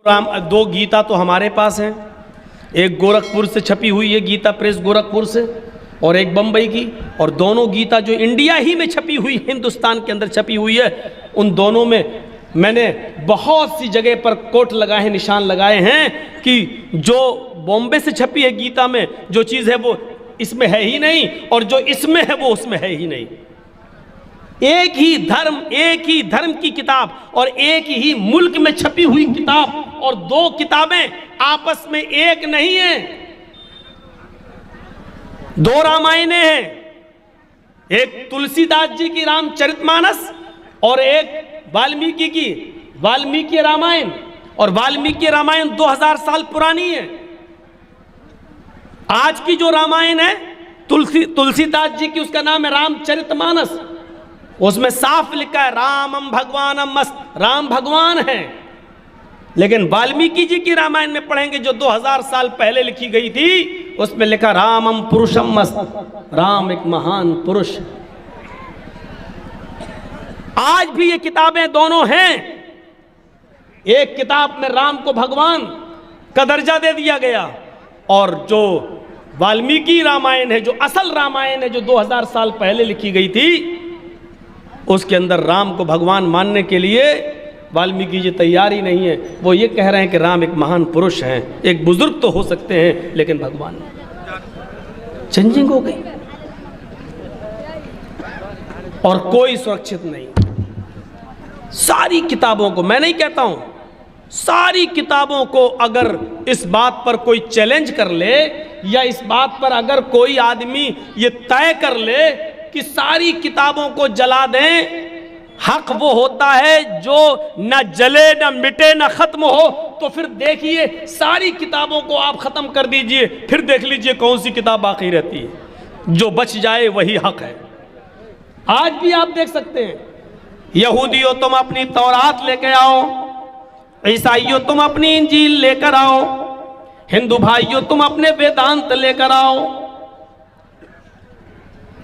दो गीता तो हमारे पास हैं, एक गोरखपुर से छपी हुई है गीता प्रेस गोरखपुर से, और एक बम्बई की, और दोनों गीता जो इंडिया ही में छपी हुई, हिंदुस्तान के अंदर छपी हुई है, उन दोनों में मैंने बहुत सी जगह पर कोट लगाए हैं, निशान लगाए हैं कि जो बॉम्बे से छपी है गीता में जो चीज़ है वो इसमें है ही नहीं, और जो इसमें है वो उसमें है ही नहीं। एक ही धर्म की किताब और एक ही मुल्क में छपी हुई किताब, और दो किताबें आपस में एक नहीं है, दो रामायणें हैं, एक तुलसीदास जी की रामचरितमानस और एक वाल्मीकि रामायण, और वाल्मीकि रामायण 2000 साल पुरानी है। आज की जो रामायण है तुलसीदास जी की, उसका नाम है रामचरितमानस, उसमें साफ लिखा है रामम भगवानम मस्त, राम भगवान है। लेकिन वाल्मीकि जी की रामायण में पढ़ेंगे जो 2000 साल पहले लिखी गई थी, उसमें लिखा रामम पुरुषम मस्त, राम एक महान पुरुष। आज भी ये किताबें दोनों हैं। एक किताब में राम को भगवान का दर्जा दे दिया गया, और जो वाल्मीकि रामायण है, जो असल रामायण है, जो 2000 साल पहले लिखी गई थी, उसके अंदर राम को भगवान मानने के लिए वाल्मीकि जी तैयार ही नहीं है। वो ये कह रहे हैं कि राम एक महान पुरुष हैं, एक बुजुर्ग तो हो सकते हैं लेकिन भगवान चेंजिंग हो गई, और कोई सुरक्षित नहीं। सारी किताबों को, मैं नहीं कहता हूं, सारी किताबों को अगर इस बात पर कोई चैलेंज कर ले, या इस बात पर अगर कोई आदमी ये तय कर ले कि सारी किताबों को जला दें, हक वो होता है जो न जले न मिटे न खत्म हो, तो फिर देखिए सारी किताबों को आप खत्म कर दीजिए, फिर देख लीजिए कौन सी किताब बाकी रहती है, जो बच जाए वही हक है। आज भी आप देख सकते हैं, यहूदियों तुम अपनी तौरात लेकर आओ, ईसाइयों तुम अपनी इंजील लेकर आओ, हिंदू भाइयों तुम अपने वेदांत लेकर आओ,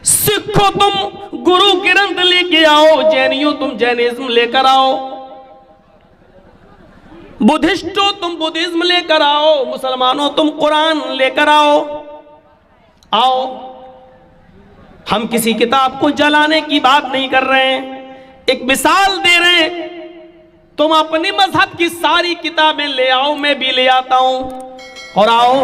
सिखों तुम गुरु ग्रंथ लेके आओ, जैनियों तुम जैनिज्म लेकर आओ, बुद्धिस्टों तुम बुद्धिज्म लेकर आओ, मुसलमानों तुम कुरान लेकर आओ। हम किसी किताब को जलाने की बात नहीं कर रहे हैं, एक मिसाल दे रहे हैं। तुम अपनी मजहब की सारी किताबें ले आओ, मैं भी ले आता हूं, और आओ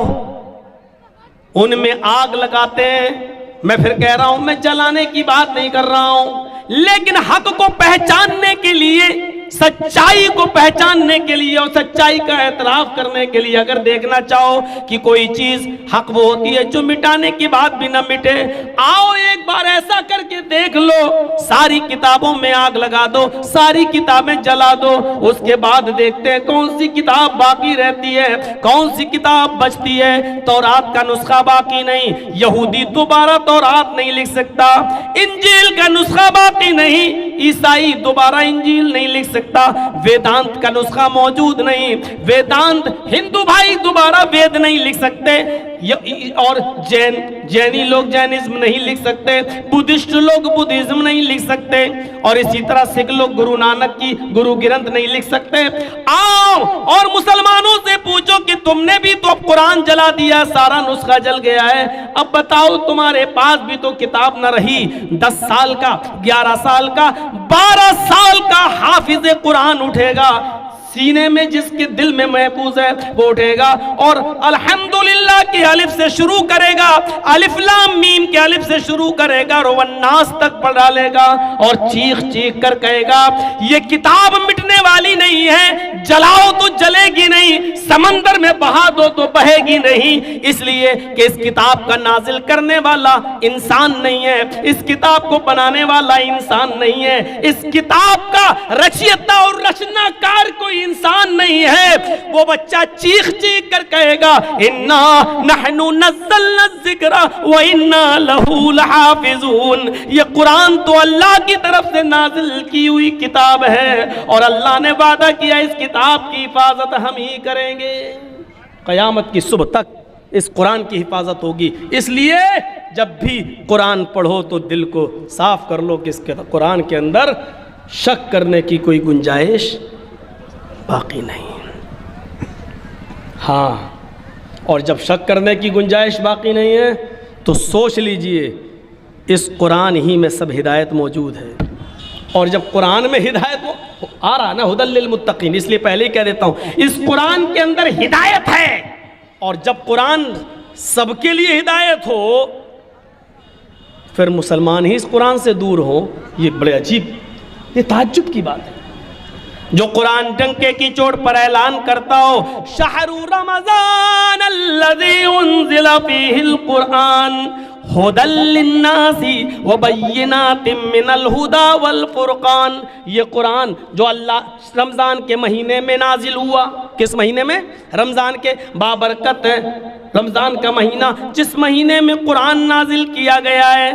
उनमें आग लगाते हैं। मैं फिर कह रहा हूं, मैं जलाने की बात नहीं कर रहा हूं, लेकिन हक को पहचानने के लिए, सच्चाई को पहचानने के लिए और सच्चाई का एतराफ करने के लिए, अगर देखना चाहो कि कोई चीज हक वो होती है जो मिटाने की बात भी न मिटे, आओ एक बार ऐसा करके देख लो, सारी किताबों में आग लगा दो, सारी किताबें जला दो, उसके बाद देखते हैं कौन सी किताब बाकी रहती है, कौन सी किताब बचती है। तौरात का नुस्खा बाकी नहीं, यहूदी दोबारा तौरात नहीं लिख सकता, इंजील का नुस्खा बाकी नहीं, ईसाई दोबारा इंजील नहीं लिख सकता, वेदांत का नुस्खा मौजूद नहीं, वेदांत हिंदू भाई दोबारा वेद नहीं लिख सकते, और जैनी लोग जैनिज्म नहीं लिख सकते, बुद्धिस्ट लोग बुद्धिज्म नहीं लिख सकते, और इसी तरह सिख लोग गुरु नानक की गुरु ग्रंथ नहीं लिख सकते। आओ और मुसलमानों से पूछो कि तुमने भी तो अब कुरान जला दिया, सारा नुस्खा जल गया है, अब बताओ तुम्हारे पास भी तो किताब न रही। 10 साल का, 11 साल का, 12 साल का हाफिज कुरान उठेगा, सीने में जिसके दिल में महफूज है वो उठेगा, और अल्हम्दुलिल्लाह के अलिफ से शुरू करेगा, अलिफ लाम मीम के अलिफ से शुरू करेगा, और वन्नास तक पढ़ डालेगा, और चीख चीख कर कहेगा ये किताब मिटने वाली नहीं है, जलाओ तो जलेगी नहीं, समंदर में बहा दो तो बहेगी नहीं, इसलिए कि इस किताब का नाजिल करने वाला इंसान नहीं है, इस किताब को बनाने वाला इंसान नहीं है, इस किताब का रचयिता और रचनाकार कोई इंसान नहीं है। वो बच्चा चीख चीख कर कहेगा इन्ना नहनु नज़्ज़लना ज़िक्रा व इन्ना लहू लहाफ़िज़ून, ये कुरान तो अल्लाह की तरफ से नाजिल की हुई किताब है, और अल्लाह ने वादा किया इस किताब की हिफाजत हम ही करेंगे, क़यामत की सुबह तक इस कुरान की हिफाजत होगी। इसलिए जब भी कुरान पढ़ो तो दिल को साफ कर लो कि इस कुरान के अंदर शक करने की कोई गुंजाइश बाकी नहीं। हाँ, और जब शक करने की गुंजाइश बाकी नहीं है तो सोच लीजिए इस कुरान ही में सब हिदायत मौजूद है। और जब कुरान में हिदायत आ रहा ना, हुदल लिल मुत्तकीन, इसलिए पहले ही कह देता हूँ इस कुरान के अंदर हिदायत है। और जब कुरान सबके लिए हिदायत हो फिर मुसलमान ही इस कुरान से दूर हो, ये बड़े अजीब, ये ताज्जुब की बात है। जो कुरान डंके की चोट पर ऐलान करता हो शहरु रमज़ान अल्लज़ी उन्ज़िला फ़ीहिल कुरान हुदल लिन्नासी व बय्यिनातिम मिनल हुदा वल फुरकान, ये कुरान जो अल्लाह रमज़ान के महीने में नाजिल हुआ, किस महीने में? रमज़ान के बाबरकत रमज़ान का महीना, जिस महीने में कुरान नाजिल किया गया है,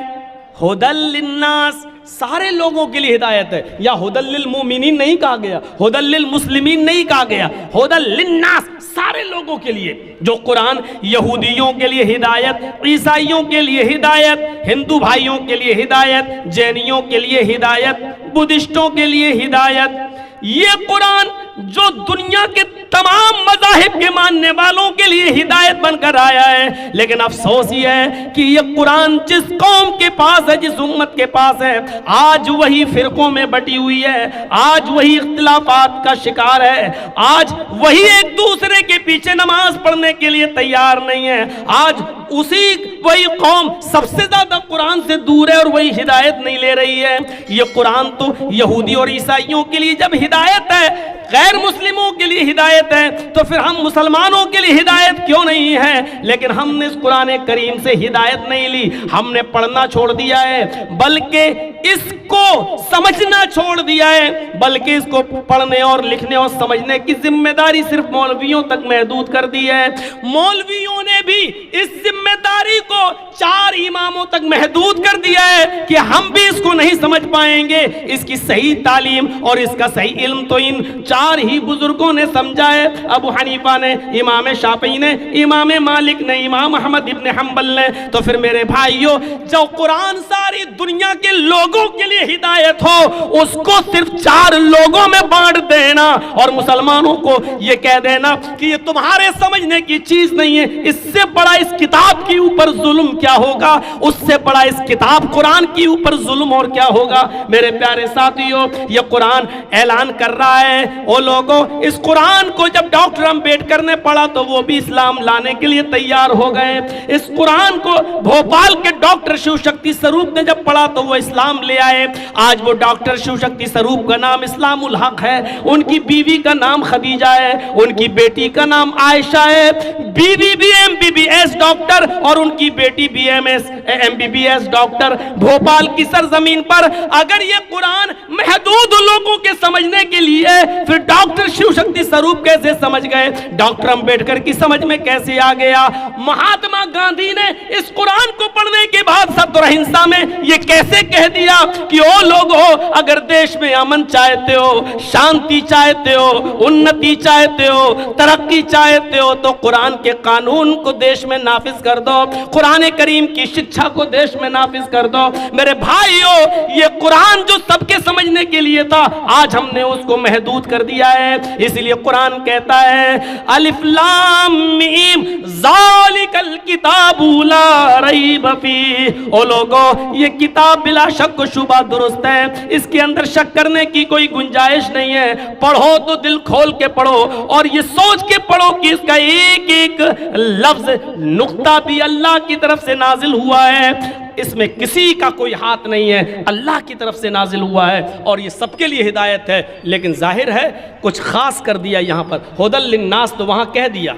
हुदल लिन्नास, सारे लोगों के लिए हिदायत है। या हुदल लिल मुमिनीन नहीं कहा गया, हुदल लिल मुस्लिमीन नहीं कहा गया, हुदल लिन्नास, सारे लोगों के लिए। जो कुरान यहूदियों के लिए हिदायत, ईसाइयों के लिए हिदायत, हिंदू भाइयों के लिए हिदायत, जैनियों के लिए हिदायत, बुद्धिस्टों के लिए हिदायत, ये कुरान जो दुनिया के तमाम मज़ाहिब के मानने वालों के लिए हिदायत बनकर आया है। लेकिन अफसोस ये है कि ये कुरान जिस कौम के पास है, जिस उम्मत के पास है, आज वही फिरकों में बटी हुई है, आज वही इख्तिलाफात का शिकार है, आज वही एक दूसरे के पीछे नमाज पढ़ने के लिए तैयार नहीं है, आज वही कौम सबसे ज्यादा कुरान से दूर है और वही हिदायत नहीं ले रही है। ये कुरान तो यहूदी और ईसाइयों के लिए जब हिदायत है, गैर मुस्लिमों के लिए हिदायत है, तो फिर हम मुसलमानों के लिए हिदायत क्यों नहीं है? लेकिन हमने इस कुरान करीम से हिदायत नहीं ली, हमने पढ़ना छोड़ दिया है, बल्कि इसको समझना छोड़ दिया है, बल्कि इसको पढ़ने और लिखने और समझने की जिम्मेदारी सिर्फ मौलवियों तक महदूद कर दी है। मौलवियों ने भी इस जिम्मेदारी को 4 इमामों तक महदूद कर दिया है कि हम भी इसको नहीं समझ पाएंगे। इसकी सही तालीम और इसका सही इल्म तो इन 4 ही बुजुर्गों ने समझा है। अबू हनीफा ने, इमाम शाफी ने, इमाम मालिक ने, इमाम अहमद इब्न हम्बल ने। तो फिर मेरे भाइयों, जो कुरान सारी दुनिया के लोगों के लिए हिदायत हो, उसको सिर्फ 4 लोगों में बांट देना और मुसलमानों को यह कह देना कि ये तुम्हारे समझने की चीज नहीं है, इससे बड़ा इस किताब के ऊपर जुल्म क्या होगा, उससे बड़ा इस किताब कुरान के ऊपर जुल्म और क्या होगा। मेरे प्यारे साथियों, ये कुरान ऐलान कर रहा है, वो लोगों, इस कुरान को जब डॉक्टर अम्बेडकर ने पढ़ा तो वो भी इस्लाम लाने के लिए तैयार हो गए। इस कुरान को भोपाल के डॉक्टर शिव शक्ति स्वरूप ने जब पढ़ा तो वो इस्लाम ले आए। आज वो डॉक्टर शिव शक्ति स्वरूप का नाम इस्लामुल हक है, उनकी बीवी का नाम खदीजा है, उनकी बेटी का नाम आयशा है। बीवी भी MBBS डॉक्टर और उनकी बेटी भी MBBS डॉक्टर। भोपाल की सरजमीन पर अगर ये कुरान महदूद लोगों के समझने के लिए, फिर डॉक्टर शिव शक्ति स्वरूप कैसे समझ गए, डॉक्टर अंबेडकर की समझ में कैसे आ गया, महात्मा गांधी ने इस कुरान को पढ़ने के बाद सत्य और अहिंसा में ये कैसे कह दिया कि ओ लोगो, अगर देश में अमन चाहते हो, शांति चाहते हो, उन्नति चाहते हो, तरक्की चाहते हो, तो कुरान के कानून को देश में नाफिज कर दो, कुरान करीम की शिक्षा को देश में नाफिज कर दो। मेरे भाइयों, ये कुरान जो सबके समझने के लिए था, आज हमने उसको महदूद कर दिया है। इसलिए कुरान कहता है अलिफ लाम मीम ज़ालिकल किताबु ला रैब फी। ओ लोगों, ये किताब बिला शक व शुबा दुरुस्त है, इसके अंदर शक करने की कोई गुंजाइश नहीं है। पढ़ो तो दिल खोल के पढ़ो और ये सोच के पढ़ो कि इसका एक एक लफ्ज, नुक्ता भी अल्लाह की तरफ से नाजिल हुआ है, इसमें किसी का कोई हाथ नहीं है, अल्लाह की तरफ से नाजिल हुआ है और ये सबके लिए हिदायत है। लेकिन जाहिर है कुछ खास कर दिया यहाँ पर, हुदल लिन्नास तो वहाँ कह दिया,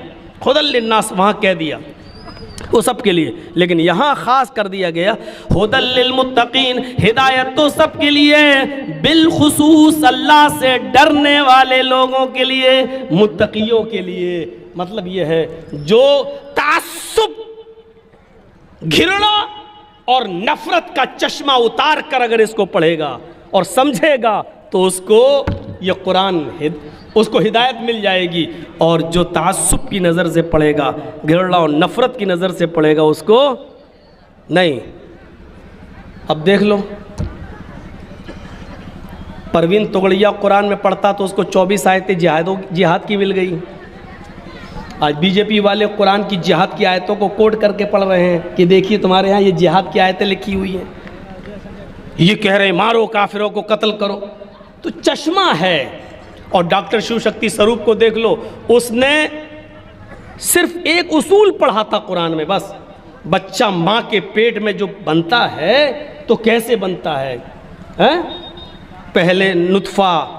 हुदल लिन्नास वहाँ कह दिया वो सबके लिए, लेकिन यहाँ खास कर दिया गया हुदल लिल मुत्तकीन, हिदायत तो सबके लिए, बिलखुसूस अल्लाह से डरने वाले लोगों के लिए, मुत्तकियों के लिए। मतलब ये है जो तासुब, घृणा और नफरत का चश्मा उतार कर अगर इसको पढ़ेगा और समझेगा तो उसको ये कुरान उसको हिदायत मिल जाएगी। और जो तासुब की नज़र से पढ़ेगा, घृणा और नफरत की नज़र से पढ़ेगा, उसको नहीं। अब देख लो, परवीन तोगड़िया कुरान में पढ़ता तो उसको 24 आयतें जिहाद की मिल गई, आज बीजेपी वाले कुरान की जिहाद की आयतों को कोट करके पढ़ रहे हैं कि देखिए तुम्हारे यहाँ ये जिहाद की आयतें लिखी हुई हैं, ये कह रहे हैं मारो काफिरों को, कत्ल करो। तो चश्मा है। और डॉक्टर शिव शक्ति स्वरूप को देख लो, उसने सिर्फ एक उसूल पढ़ा था कुरान में, बस बच्चा माँ के पेट में जो बनता है तो कैसे बनता है, पहले नुत्फा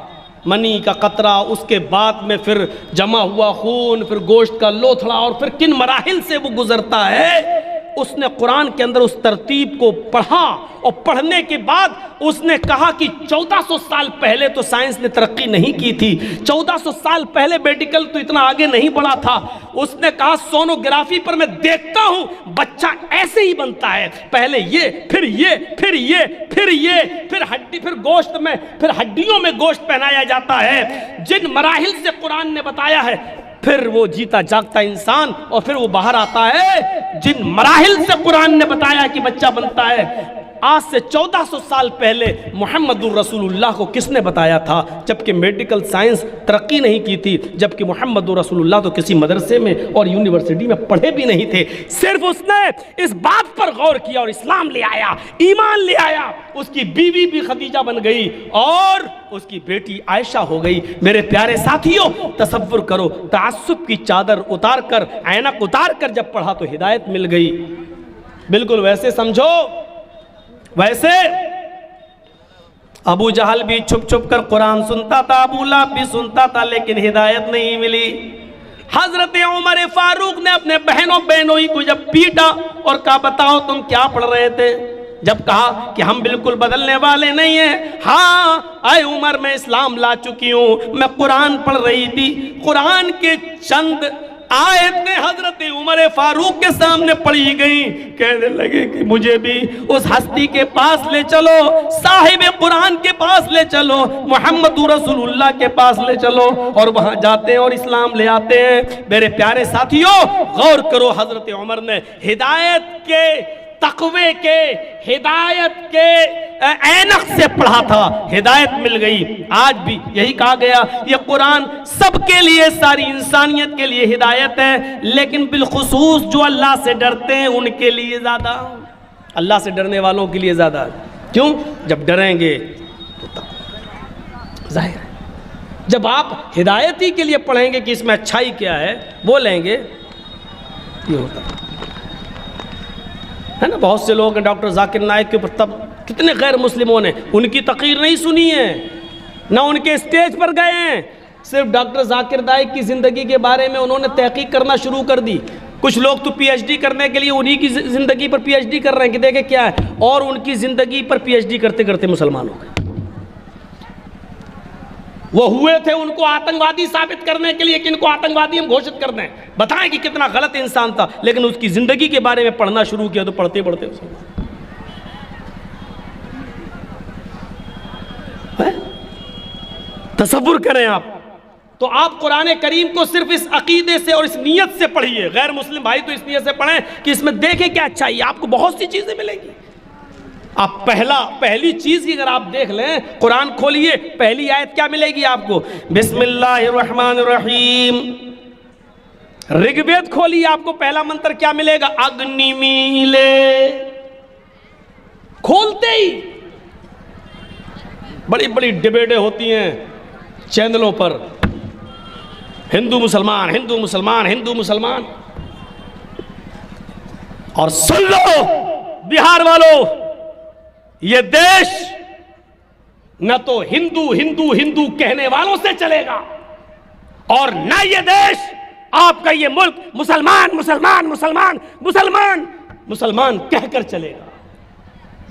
मनी का कतरा, उसके बाद में फिर जमा हुआ खून, फिर गोश्त का लोथड़ा, और फिर किन मराहिल से वो गुजरता है। उसने कुरान के अंदर उस तरतीब को पढ़ा और पढ़ने के बाद उसने कहा कि 1400 साल पहले तो साइंस ने तरक्की नहीं की थी, 1400 साल पहले मेडिकल तो इतना आगे नहीं बढ़ा था। उसने कहा सोनोग्राफी पर मैं देखता हूं बच्चा ऐसे ही बनता है, पहले ये, फिर ये, फिर ये, फिर ये, फिर हड्डी, फिर गोश्त में, फिर हड्डियों में गोश्त पहनाया जाता है। जिन मराहिल से कुरान ने बताया है, फिर वो जीता जागता इंसान और फिर वो बाहर आता है। जिन मराहिल से कुरान ने बताया कि बच्चा बनता है, आज से 1400 साल पहले मुहम्मदुर रसूलुल्लाह को किसने बताया था, जबकि मेडिकल साइंस तरक्की नहीं की थी, जबकि मुहम्मदुर रसूलुल्लाह तो किसी मदरसे में और यूनिवर्सिटी में पढ़े भी नहीं थे। सिर्फ उसने इस बात पर गौर किया और इस्लाम ले आया, ईमान ले आया। उसकी बीवी भी खदीजा बन गई और उसकी बेटी आयशा हो गई। मेरे प्यारे साथियों, तसव्वुर करो, तासुब की चादर उतार कर, ऐनक उतार कर जब पढ़ा तो हिदायत मिल गई। बिल्कुल वैसे समझो, वैसे अबू जहल भी छुप छुप कर कुरान सुनता था, अबू लहब भी सुनता था, लेकिन हिदायत नहीं मिली। हजरत उमर फारूक ने अपने बहनों बहनोई को जब पीटा और कहा बताओ तुम क्या पढ़ रहे थे, जब कहा कि हम बिल्कुल बदलने वाले नहीं हैं, हाँ आए उमर मैं इस्लाम ला चुकी हूं, मैं कुरान पढ़ रही थी। कुरान के चंद आयतें हजरत उमर फारूक के सामने पढ़ी गई। कहने लगे कि मुझे भी उस हस्ती के पास ले चलो, साहिब कुरान के पास ले चलो, मुहम्मद रसूलुल्लाह के पास ले चलो। और वहां जाते हैं और इस्लाम ले आते हैं। मेरे प्यारे साथियों, गौर करो, हजरत उमर ने हिदायत के, तकवे के, हिदायत के ऐनक से पढ़ा था, हिदायत मिल गई। आज भी यही कहा गया, ये कुरान सबके लिए, सारी इंसानियत के लिए हिदायत है, लेकिन बिलखुसूस जो अल्लाह से डरते हैं उनके लिए ज्यादा, अल्लाह से डरने वालों के लिए ज्यादा। क्यों? जब डरेंगे तो जाहिर है, जब आप हिदायत ही के लिए पढ़ेंगे कि इसमें अच्छाई क्या है, बोलेंगे, ये होता है ना। बहुत से लोग डॉक्टर जाकिर नाइक के ऊपर तब कितने गैर मुस्लिमों ने उनकी तकरीर नहीं सुनी है, ना उनके स्टेज पर गए हैं, सिर्फ डॉक्टर जाकिर नाइक की ज़िंदगी के बारे में उन्होंने तहकीक करना शुरू कर दी। कुछ लोग तो पीएचडी करने के लिए उन्हीं की ज़िंदगी पर पीएचडी कर रहे हैं कि देखे क्या है, और उनकी ज़िंदगी पर पीएचडी करते करते मुसलमान हो गए। वो हुए थे उनको आतंकवादी साबित करने के लिए कि इनको आतंकवादी हम घोषित कर दें, बताएं कि कितना गलत इंसान था, लेकिन उसकी जिंदगी के बारे में पढ़ना शुरू किया तो पढ़ते पढ़ते तसव्वुर करें आप। तो आप कुरान करीम को सिर्फ इस अकीदे से और इस नीयत से पढ़िए, गैर मुस्लिम भाई तो इस नीयत से पढ़ें कि इसमें देखें क्या अच्छा है, आपको बहुत सी चीजें मिलेंगी। आप पहली चीज की अगर आप देख लें, कुरान खोलिए, पहली आयत क्या मिलेगी आपको, बिस्मिल्लाहिर्रहमानिर्रहीम। ऋग्वेद खोलिए, आपको पहला मंत्र क्या मिलेगा, अग्निमीले। खोलते ही बड़ी बड़ी डिबेटें होती हैं चैनलों पर, हिंदू मुसलमान, हिंदू मुसलमान, हिंदू मुसलमान। और सुन लो बिहार वालों, ये देश न तो हिंदू हिंदू हिंदू कहने वालों से चलेगा, और न ये देश, आपका ये मुल्क मुसलमान मुसलमान मुसलमान मुसलमान मुसलमान कहकर चलेगा।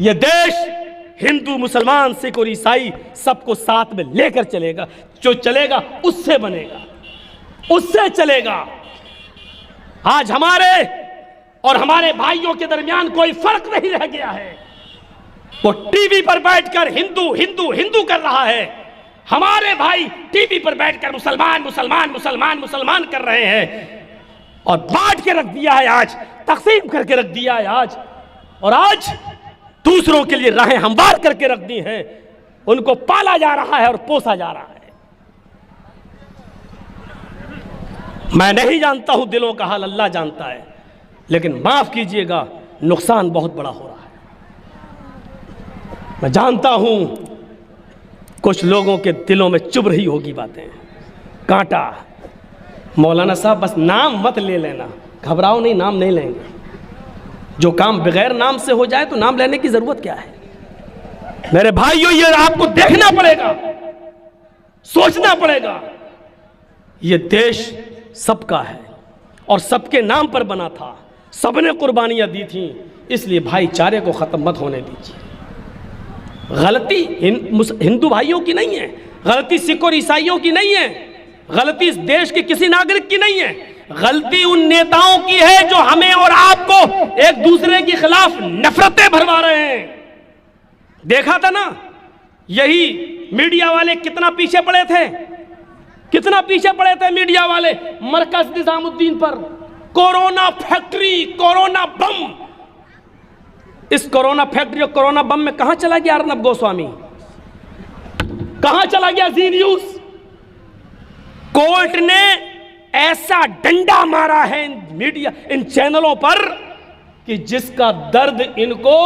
ये देश हिंदू मुसलमान सिख और ईसाई सबको साथ में लेकर चलेगा। जो चलेगा उससे बनेगा, उससे चलेगा। आज हमारे और हमारे भाइयों के दरमियान कोई फर्क नहीं रह गया है। वो टीवी पर बैठकर हिंदू हिंदू हिंदू कर रहा है, हमारे भाई टीवी पर बैठकर मुसलमान मुसलमान मुसलमान मुसलमान कर रहे हैं, और बांट के रख दिया है, आज तकसीम करके रख दिया है आज, और आज दूसरों के लिए राहें हमवार करके रख दी हैं। उनको पाला जा रहा है और पोसा जा रहा है। मैं नहीं जानता हूं दिलों का हाल, अल्लाह जानता है, लेकिन माफ कीजिएगा नुकसान बहुत बड़ा हो रहा है। मैं जानता हूं कुछ लोगों के दिलों में चुभ रही होगी बातें, कांटा। मौलाना साहब बस नाम मत ले लेना, घबराओ नहीं, नाम नहीं लेंगे। जो काम बगैर नाम से हो जाए तो नाम लेने की जरूरत क्या है? मेरे भाइयों, ये आपको देखना पड़ेगा, सोचना पड़ेगा। ये देश सबका है और सबके नाम पर बना था, सबने कुर्बानियां दी थी, इसलिए भाईचारे को खत्म मत होने दीजिए। गलती हिंदू भाइयों की नहीं है, गलती सिख और ईसाइयों की नहीं है, गलती इस देश के किसी नागरिक की नहीं है, गलती उन नेताओं की है जो हमें और आपको एक दूसरे के खिलाफ नफरतें भरवा रहे हैं। देखा था ना, यही मीडिया वाले कितना पीछे पड़े थे, कितना पीछे पड़े थे मीडिया वाले मरकज निजामुद्दीन पर। कोरोना फैक्ट्री, कोरोना बम, इस कोरोना फैक्ट्री और कोरोना बम में कहां चला गया अर्नब गोस्वामी, कहां चला गया जी न्यूज? कोर्ट ने ऐसा डंडा मारा है इन मीडिया, इन चैनलों पर कि जिसका दर्द इनको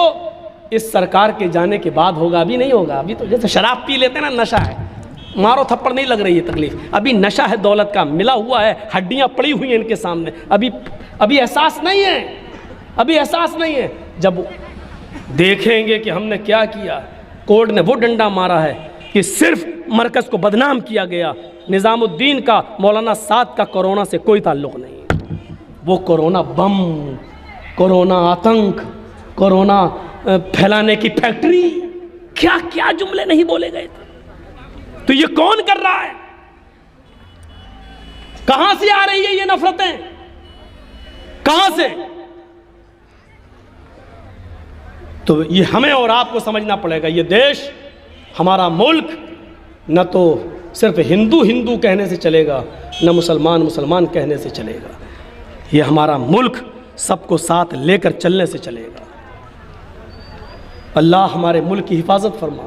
इस सरकार के जाने के बाद होगा, अभी नहीं होगा। अभी तो जैसे शराब पी लेते हैं ना, नशा है, मारो थप्पड़ नहीं लग रही है तकलीफ, अभी नशा है दौलत का, मिला हुआ है, हड्डियां पड़ी हुई हैं इनके सामने, अभी एहसास नहीं है, अभी एहसास नहीं है। जब देखेंगे कि हमने क्या किया, कोर्ट ने वो डंडा मारा है कि सिर्फ मरकज को बदनाम किया गया, निजामुद्दीन का, मौलाना साद का कोरोना से कोई ताल्लुक नहीं। वो कोरोना बम, कोरोना आतंक, कोरोना फैलाने की फैक्ट्री, क्या क्या जुमले नहीं बोले गए थे। तो ये कौन कर रहा है? कहां से आ रही है ये नफरतें, कहां से? तो ये हमें और आपको समझना पड़ेगा। ये देश, हमारा मुल्क, न तो सिर्फ हिंदू हिंदू कहने से चलेगा, न मुसलमान मुसलमान कहने से चलेगा। ये हमारा मुल्क सबको साथ लेकर चलने से चलेगा। अल्लाह हमारे मुल्क की हिफाजत फरमा।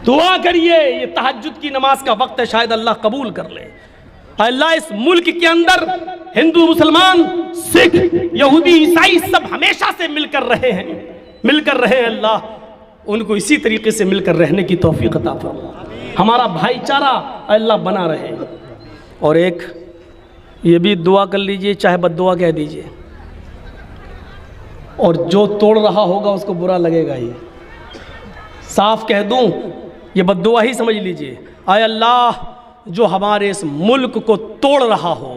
दुआ करिए, ये तहज्जुद की नमाज का वक्त है, शायद अल्लाह कबूल कर ले। अल्लाह इस मुल्क के अंदर हिंदू मुसलमान सिख यहूदी ईसाई सब हमेशा से मिलकर रहे हैं। अल्लाह उनको इसी तरीके से मिलकर रहने की तौफीक अता फरमा। हमारा भाईचारा अल्लाह बना रहे। और एक ये भी दुआ कर लीजिए, चाहे बद्दुआ कह दीजिए, और जो तोड़ रहा होगा उसको बुरा लगेगा ही, साफ कह दूं, ये बद्दुआ ही समझ लीजिए। आय अल्लाह, जो हमारे इस मुल्क को तोड़ रहा हो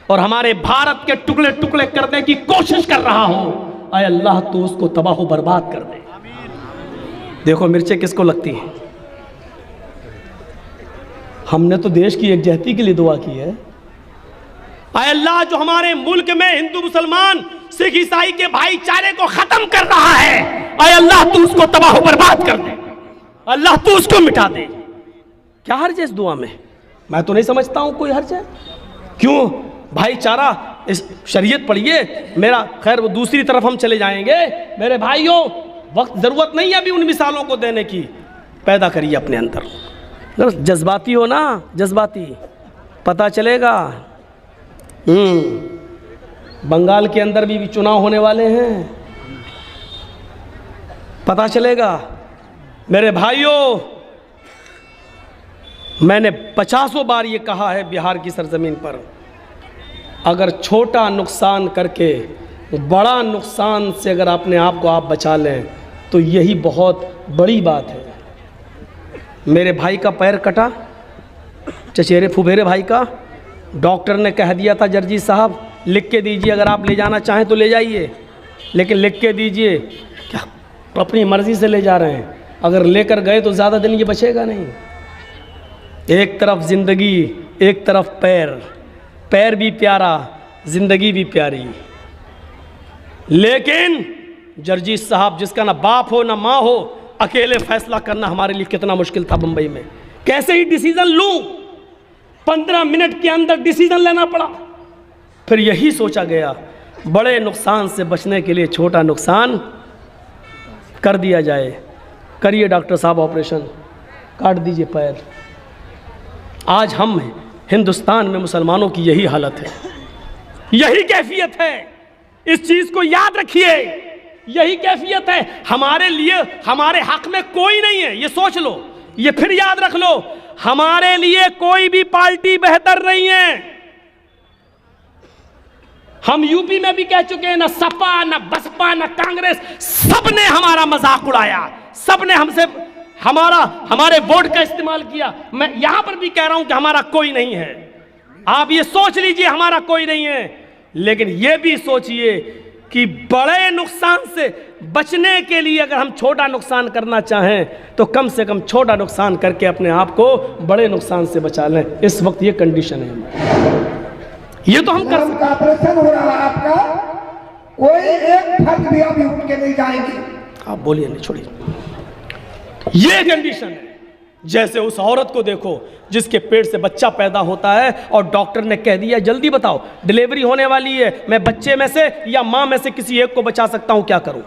और हमारे भारत के टुकड़े टुकड़े करने की कोशिश कर रहा हो, आय अल्लाह तो उसको तबाह बर्बाद कर दे। देखो मिर्चें किसको लगती हैं, हमने तो देश की एकजहती के लिए दुआ की है। आय अल्लाह, जो हमारे मुल्क में हिंदू मुसलमान सिख ईसाई के भाईचारे को खत्म कर रहा है, आय अल्लाह तू उसको तबाह बर्बाद कर दे, अल्लाह तू उसको मिटा दे। क्या हर्ज है इस दुआ में? मैं तो नहीं समझता हूं कोई हर्ज है। क्यों? भाईचारा, इस शरीयत पढ़िए मेरा, खैर वो दूसरी तरफ हम चले जाएंगे। मेरे भाइयों, वक्त ज़रूरत नहीं है अभी उन मिसालों को देने की, पैदा करिए अपने अंदर। जज्बाती हो ना, जज्बाती, पता चलेगा। बंगाल के अंदर भी चुनाव होने वाले हैं, पता चलेगा। मेरे भाइयों, मैंने 50 बार ये कहा है बिहार की सरजमीन पर, अगर छोटा नुकसान करके बड़ा नुकसान से अगर अपने आप को आप बचा लें तो यही बहुत बड़ी बात है। मेरे भाई का पैर कटा, चचेरे फुफेरे भाई का, डॉक्टर ने कह दिया था जर्जी साहब लिख के दीजिए, अगर आप ले जाना चाहें तो ले जाइए, लेकिन लिख के दीजिए। क्या अपनी मर्ज़ी से ले जा रहे हैं? अगर लेकर गए तो ज़्यादा दिन ये बचेगा नहीं। एक तरफ ज़िंदगी, एक तरफ पैर, पैर भी प्यारा, ज़िंदगी भी प्यारी। लेकिन जर्जी साहब, जिसका ना बाप हो ना माँ हो, अकेले फैसला करना हमारे लिए कितना मुश्किल था बम्बई में। कैसे ही डिसीज़न लूँ, 15 मिनट के अंदर डिसीज़न लेना पड़ा। फिर यही सोचा गया, बड़े नुकसान से बचने के लिए छोटा नुकसान कर दिया जाए। करिए डॉक्टर साहब ऑपरेशन, काट दीजिए पैर। आज हम हिंदुस्तान में मुसलमानों की यही हालत है, यही कैफियत है। इस चीज को याद रखिए, यही कैफियत है। हमारे लिए, हमारे हक में कोई नहीं है, ये सोच लो, ये फिर याद रख लो, हमारे लिए कोई भी पार्टी बेहतर नहीं है। हम यूपी में भी कह चुके हैं, ना सपा, ना बसपा, ना कांग्रेस, सबने हमारा मजाक उड़ाया, सबने हमसे हमारे वोट का इस्तेमाल किया। मैं यहां पर भी कह रहा हूं कि हमारा कोई नहीं है। आप ये सोच लीजिए हमारा कोई नहीं है, लेकिन ये भी सोचिए कि बड़े नुकसान से बचने के लिए अगर हम छोटा नुकसान करना चाहें तो कम से कम छोटा नुकसान करके अपने आप को बड़े नुकसान से बचा लें। इस वक्त ये कंडीशन है, ये तो हम कर सकते। ऑपरेशन हो रहा है आपका, कोई एक फर्क भी अभी उठ के नहीं जाएंगे। आप बोलिए, नहीं छोड़िए, ये कंडीशन है। जैसे उस औरत को देखो जिसके पेट से बच्चा पैदा होता है और डॉक्टर ने कह दिया जल्दी बताओ डिलीवरी होने वाली है, मैं बच्चे में से या मां में से किसी एक को बचा सकता हूं, क्या करूं?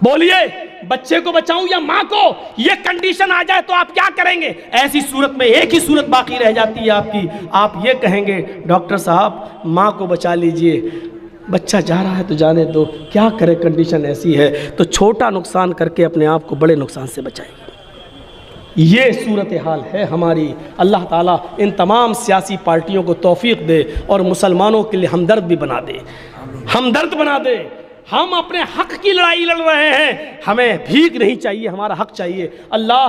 बोलिए, बच्चे को बचाऊं या मां को? ये कंडीशन आ जाए तो आप क्या करेंगे? ऐसी सूरत में एक ही सूरत बाकी रह जाती है आपकी, आप ये कहेंगे डॉक्टर साहब मां को बचा लीजिए, बच्चा जा रहा है तो जाने दो, क्या करे, कंडीशन ऐसी है। तो छोटा नुकसान करके अपने आप को बड़े नुकसान से बचाइए। ये सूरत हाल है हमारी। अल्लाह ताला इन तमाम सियासी पार्टियों को तौफीक दे और मुसलमानों के लिए हमदर्द भी बना दे, हमदर्द बना दे। हम अपने हक की लड़ाई लड़ रहे हैं, हमें भीख नहीं चाहिए, हमारा हक चाहिए। अल्लाह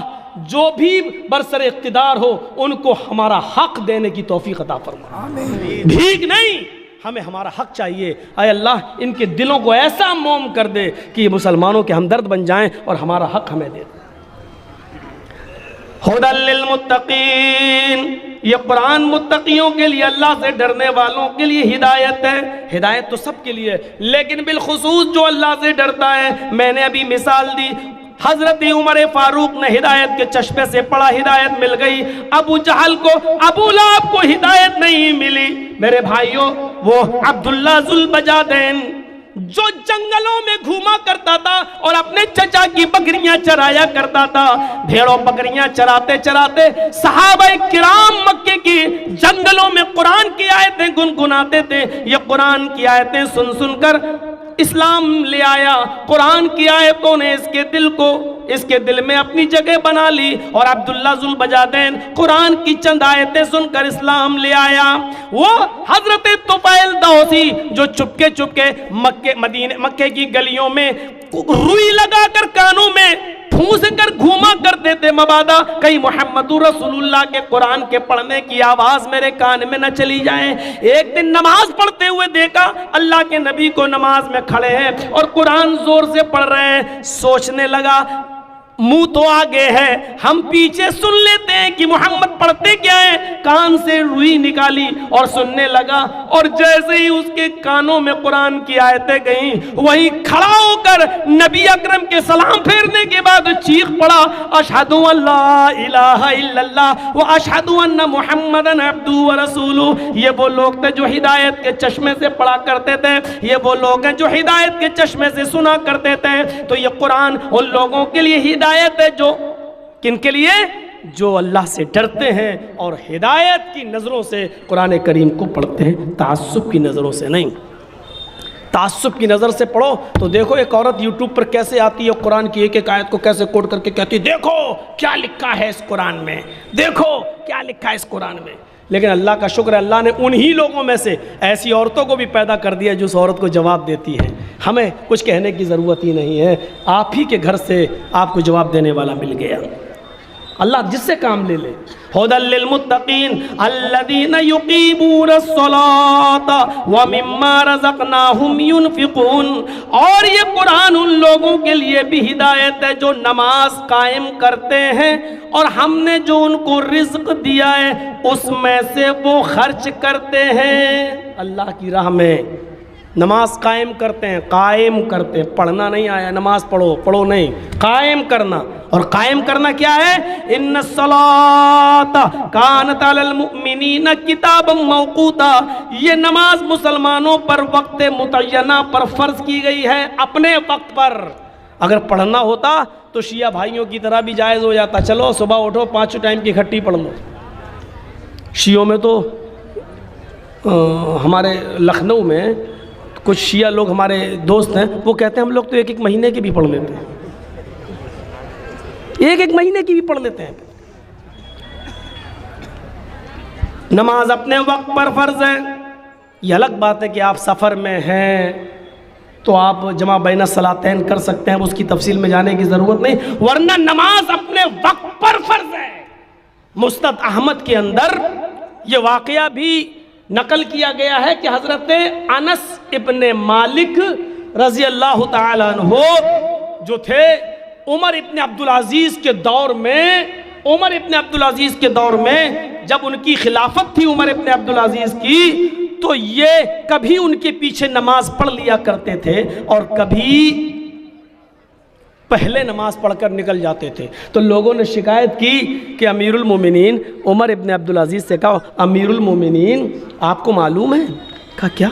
जो भी बरसर इख्तिदार हो उनको हमारा हक देने की तौफीक अता फरमा, भीख नहीं, हमें हमारा हक चाहिए। अय अल्लाह इनके दिलों को ऐसा मोम कर दे कि मुसलमानों के हमदर्द बन जाएं और हमारा हक हमें दे दे। हुदल लिल मुत्तकीन, ये कुरान मुत्तकियों के लिए, अल्लाह से डरने वालों के लिए हिदायत है। हिदायत तो सबके लिए, लेकिन बिलखुसूस जो अल्लाह से डरता है। मैंने अभी मिसाल दी, हजरत उमर फारूक ने हिदायत के चश्मे से पढ़ा, हिदायत मिल गई। अबू जहल को, अबू लहब को हिदायत नहीं मिली। मेरे भाइयों, वो अब्दुल्ला जुल बजादैन जो जंगलों में घूमा करता था और अपने चचा की बकरियां चराया करता था, भेड़ों बकरियां चराते चराते सहाबाए किराम मक्के की जंगलों में कुरान की आयतें गुनगुनाते थे। ये कुरान की आयतें सुन सुनकर इस्लाम ले आया। कुरान की आयतों ने इसके दिल में अपनी जगह बना ली और अब्दुल्ला जुल बजादैन कुरान की चंद आयतें सुनकर इस्लाम ले आया। वो हजरत तुफैल दौसी जो चुपके चुपके मक्के की गलियों में रुई लगाकर कानों में फूंस कर घूमा करते थे, मबादा कहीं मुहम्मदुर रसूलुल्लाह के कुरान के पढ़ने की आवाज मेरे कान में न चली जाए। एक दिन नमाज पढ़ते हुए देखा अल्लाह के नबी को नमाज में खड़े हैं और कुरान जोर से पढ़ रहे हैं। सोचने लगा मुंह तो आगे है, हम पीछे सुन लेते हैं कि मोहम्मद पढ़ते क्या है। कान से रुई निकाली और सुनने लगा, और जैसे ही उसके कानों में कुरान की आयतें गईं, वहीं खड़ा होकर नबी अकरम के सलाम फेरने के बाद चीख पड़ा, अशहदु अल्ला इलाहा इल्लल्लाह व अशहदु अन्ना मुहम्मदन अब्दुहु व रसूलुहु। ये वो लोग थे जो हिदायत के चश्मे से पढ़ा करते थे, ये वो लोग हैं जो हिदायत के चश्मे से सुना करते थे। तो ये कुरान उन लोगों के लिए हिदायत है जो, किनके लिए? जो अल्लाह से डरते हैं और हिदायत की नज़रों से कुरान करीम को पढ़ते हैं, तासुब की नज़रों से नहीं। तासुब की नज़र से पढ़ो तो देखो एक औरत यूट्यूब पर कैसे आती है, कुरान की एक एक आयत को कैसे कोट करके कहती है देखो क्या लिखा है इस कुरान में, देखो क्या लिखा है इस कुरान में। लेकिन अल्लाह का शुक्र है, अल्लाह ने उन्हीं लोगों में से ऐसी औरतों को भी पैदा कर दिया जो उस औरत को जवाब देती है। हमें कुछ कहने की ज़रूरत ही नहीं है, आप ही के घर से आपको जवाब देने वाला मिल गया। अल्लाह जिससे काम ले ले। हुदल लिल मुत्तकीन अल्लज़ीना युक़ीमूनस्सलाता व मिम्मा रज़क़नाहुम युनफ़िक़ून। और ये कुरान उन लोगों के लिए भी हिदायत है जो नमाज कायम करते हैं और हमने जो उनको रिज़्क़ दिया है उसमें से वो खर्च करते हैं। अल्लाह की राह में नमाज कायम करते हैं, कायम करते हैं। पढ़ना नहीं आया नमाज पढ़ो, पढ़ो नहीं, कायम करना। और कायम करना क्या है? इन्नस्सलाता कानत अलल मुमिनीना किताबम मौक़ूता। ये नमाज मुसलमानों पर वक्त मुतय्यना पर फर्ज की गई है, अपने वक्त पर। अगर पढ़ना होता तो शिया भाइयों की तरह भी जायज़ हो जाता, चलो सुबह उठो 5 टाइम की इकट्ठी पढ़ लो। शियों में तो हमारे लखनऊ में कुछ शिया लोग हमारे दोस्त हैं, वो कहते हैं हम लोग तो एक एक महीने की भी पढ़ लेते हैं, एक एक महीने की भी पढ़ लेते हैं। नमाज अपने वक्त पर फर्ज है। ये अलग बात है कि आप सफ़र में हैं तो आप जमा बैन सलातैन कर सकते हैं, उसकी तफसील में जाने की ज़रूरत नहीं, वरना नमाज अपने वक्त पर फर्ज है। मुस्नद अहमद के अंदर ये वाक़या भी नकल किया गया है कि हज़रत अनस इब्ने मालिक रज़ी अल्लाह ताला अन्हु जो थे उमर इब्ने अब्दुल अज़ीज़ के दौर में, उमर इब्ने अब्दुल अज़ीज़ के दौर में जब उनकी खिलाफत थी उमर इब्ने अब्दुल अज़ीज़ की, तो ये कभी उनके पीछे नमाज पढ़ लिया करते थे और कभी पहले नमाज पढ़कर निकल जाते थे। तो लोगों ने शिकायत की कि अमीरुल मोमिनीन, उमर इब्ने अब्दुल अज़ीज़ से कहा, अमीरुल मोमिनीन आपको मालूम है? कहा क्या?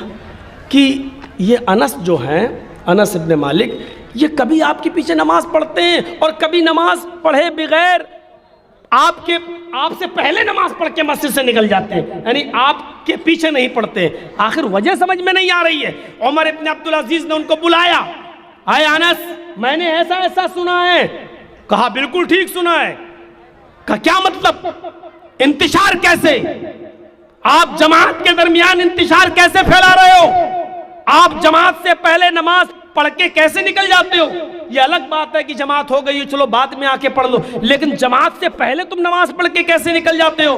कि ये अनस जो हैं, अनस इब्ने मालिक, ये कभी आपके पीछे नमाज पढ़ते हैं और कभी नमाज पढ़े बगैर आपसे पहले नमाज पढ़ के मस्जिद से निकल जाते हैं, यानी आपके पीछे नहीं पढ़ते। आखिर वजह समझ में नहीं आ रही है। उमर इब्ने अब्दुल अज़ीज़ ने उनको बुलाया, आए अनस, मैंने ऐसा ऐसा सुना है। कहा बिल्कुल ठीक सुना है। कहा क्या मतलब? इंतिशार कैसे? आप जमात के दरमियान इंतिशार कैसे फैला रहे हो? आप जमात से पहले नमाज पढ़ के कैसे निकल जाते हो? ये अलग बात है कि जमात हो गई चलो बाद में आके पढ़ लो, लेकिन जमात से पहले तुम नमाज पढ़ के कैसे निकल जाते हो?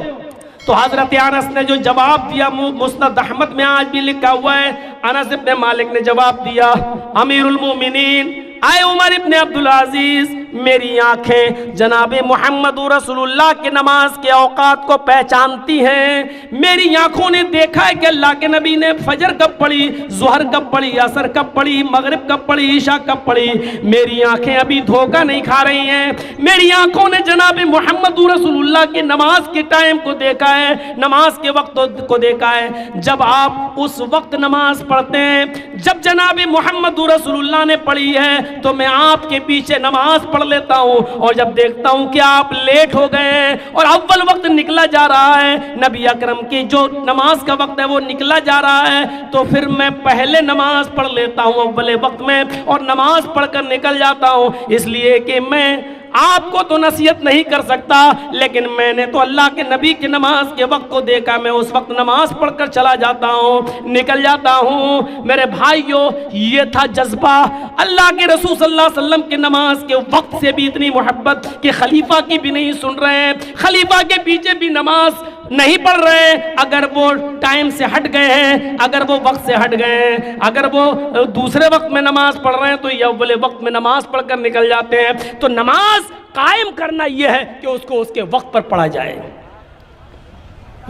तो हजरत अनस ने जो जवाब दिया, मुस्नद अहमद में आज भी लिखा हुआ है, अनस इब्ने मालिक ने जवाब दिया, अमीरुल मोमिनीन, आए उमर इब्ने अब्दुल अज़ीज़, मेरी आंखें जनाबे मोहम्मद रसूलुल्लाह के नमाज के औकात को पहचानती हैं। मेरी आंखों ने देखा है कि अल्लाह के नबी ने फजर कब पढ़ी, ज़ुहर कब पढ़ी, असर कब पढ़ी, मगरिब कब पढ़ी, ईशा कब पढ़ी। मेरी आंखें अभी धोखा नहीं खा रही हैं। मेरी आंखों ने जनाबे मोहम्मद रसूलुल्लाह के नमाज के टाइम को देखा है, नमाज के वक्त को देखा है। जब आप उस वक्त नमाज पढ़ते हैं जब जनाबे मोहम्मद रसूलुल्लाह ने पढ़ी है, तो मैं आपके पीछे नमाज पढ़ लेता हूं, और जब देखता हूं कि आप लेट हो गए हैं और अव्वल वक्त निकला जा रहा है, नबी अकरम की जो नमाज का वक्त है वो निकला जा रहा है, तो फिर मैं पहले नमाज पढ़ लेता हूं अव्वल वक्त में और नमाज पढ़कर निकल जाता हूं। इसलिए कि मैं आपको तो नसीहत नहीं कर सकता, लेकिन मैंने तो अल्लाह के नबी की नमाज के वक्त को देखा, मैं उस वक्त नमाज पढ़कर चला जाता हूँ, निकल जाता हूँ। मेरे भाइयों, ये था जज्बा। अल्लाह के रसूल सल्लल्लाहु अलैहि वसल्लम की नमाज के वक्त से भी इतनी मोहब्बत कि खलीफा की भी नहीं सुन रहे हैं, खलीफा के पीछे भी नमाज नहीं पढ़ रहे। अगर वो टाइम से हट गए हैं, अगर वो वक्त से हट गए हैं, अगर वो दूसरे वक्त में नमाज पढ़ रहे हैं, तो ये अव्वल वक्त में नमाज पढ़कर निकल जाते हैं। तो नमाज कायम करना यह है कि उसको उसके वक्त पर पढ़ा जाए।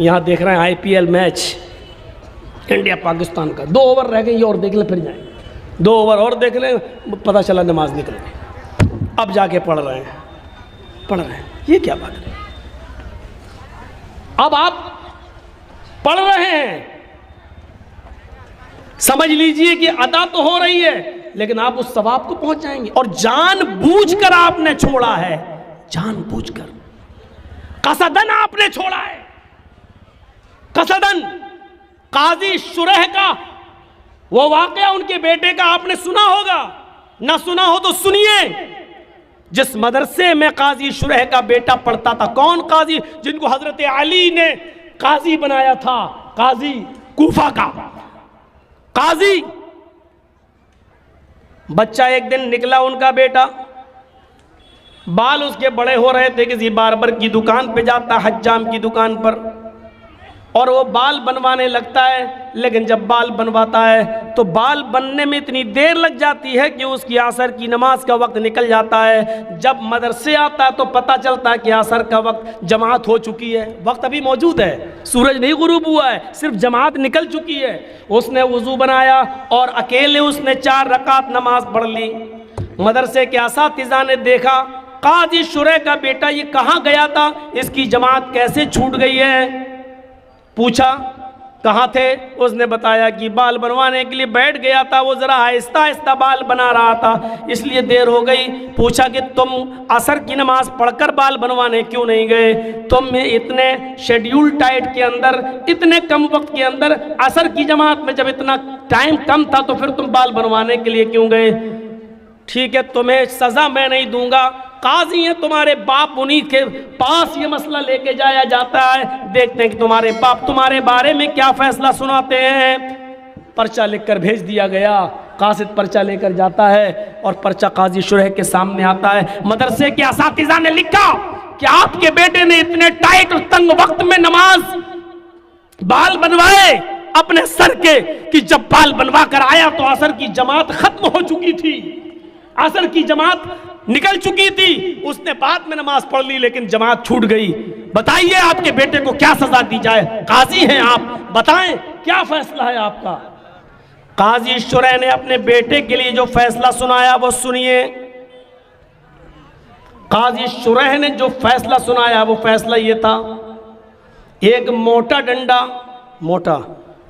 यहाँ देख रहे हैं IPL मैच इंडिया पाकिस्तान का, 2 ओवर रह गए, ये और देख ले फिर जाए, 2 ओवर और देख ले, पता चला नमाज निकल गई, अब जाके पढ़ रहे हैं। ये क्या बात है? अब आप पढ़ रहे हैं, समझ लीजिए कि अदा तो हो रही है, लेकिन आप उस सवाब को पहुंच जाएंगे। और जानबूझकर आपने छोड़ा है, जानबूझकर, कसदन आपने छोड़ा है, कसदन। काजी शुरह का वो वाकया उनके बेटे का आपने सुना होगा, ना सुना हो तो सुनिए। जिस मदरसे में काजी शुरह का बेटा पढ़ता था, कौन काजी? जिनको हजरत अली ने काजी बनाया था, काजी कूफा का काजी। बच्चा एक दिन निकला, उनका बेटा, बाल उसके बड़े हो रहे थे, किसी बार्बर की दुकान पे जाता, हज्जाम की दुकान पर, और वो बाल बनवाने लगता है। लेकिन जब बाल बनवाता है तो बाल बनने में इतनी देर लग जाती है कि उसकी असर की नमाज का वक्त निकल जाता है। जब मदरसे आता है तो पता चलता है कि असर का वक्त, जमात हो चुकी है, वक्त अभी मौजूद है, सूरज नहीं गुरूब हुआ है, सिर्फ जमात निकल चुकी है। उसने वुजू बनाया और अकेले उसने 4 रकात नमाज पढ़ ली। मदरसे के असातिज़ा ने देखा, काजी शुरह का बेटा ये कहाँ गया था, इसकी जमात कैसे छूट गई है? पूछा कहाँ थे? उसने बताया कि बाल बनवाने के लिए बैठ गया था, वो ज़रा आहिस्ता आहिस्ता बाल बना रहा था, इसलिए देर हो गई। पूछा कि तुम असर की नमाज पढ़कर बाल बनवाने क्यों नहीं गए? तुम इतने शेड्यूल टाइट के अंदर, इतने कम वक्त के अंदर, असर की जमात में जब इतना टाइम कम था तो फिर तुम बाल बनवाने के लिए क्यों गए? ठीक है, तुम्हें सज़ा मैं नहीं दूंगा, काजी है तुम्हारे बाप, उन्हीं के पास ये मसला लेके जाया जाता है, देखते हैं कि तुम्हारे बाप तुम्हारे बारे में क्या फैसला सुनाते हैं। पर्चा लिखकर भेज दिया गया। कासिद पर्चा लेकर जाता है और पर्चा काजी शुरह के सामने आता है। मदरसे के असातिज़ा ने लिखा कि आपके बेटे ने इतने टाइट और तंग वक्त में नमाज बाल बनवाए अपने सर के कि जब बाल बनवा कर आया तो असर की जमात खत्म हो चुकी थी, असर की जमात निकल चुकी थी। उसने बाद में नमाज पढ़ ली लेकिन जमात छूट गई। बताइए आपके बेटे को क्या सजा दी जाए? काजी हैं आप, बताएं क्या फैसला है आपका? काजी शुरैह ने अपने बेटे के लिए जो फैसला सुनाया वो सुनिए। काजी शुरैह ने जो फैसला सुनाया वो फैसला ये था, एक मोटा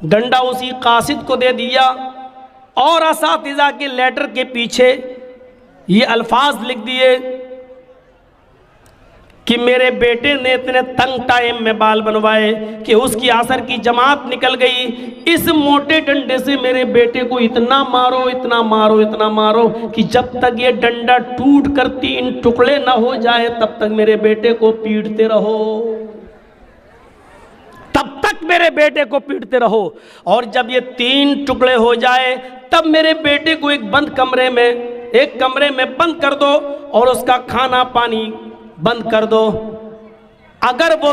डंडा उसी कासिद को दे दिया और असातिज़ा के लेटर के पीछे ये अल्फाज लिख दिए कि मेरे बेटे ने इतने तंग टाइम में बाल बनवाए कि उसकी असर की जमात निकल गई। इस मोटे डंडे से मेरे बेटे को इतना मारो, इतना मारो, इतना मारो कि जब तक ये डंडा टूट कर 3 टुकड़े ना हो जाए तब तक मेरे बेटे को पीटते रहो, तब तक मेरे बेटे को पीटते रहो। और जब ये 3 टुकड़े हो जाए तब मेरे बेटे को एक कमरे में बंद कर दो और उसका खाना पानी बंद कर दो। अगर वो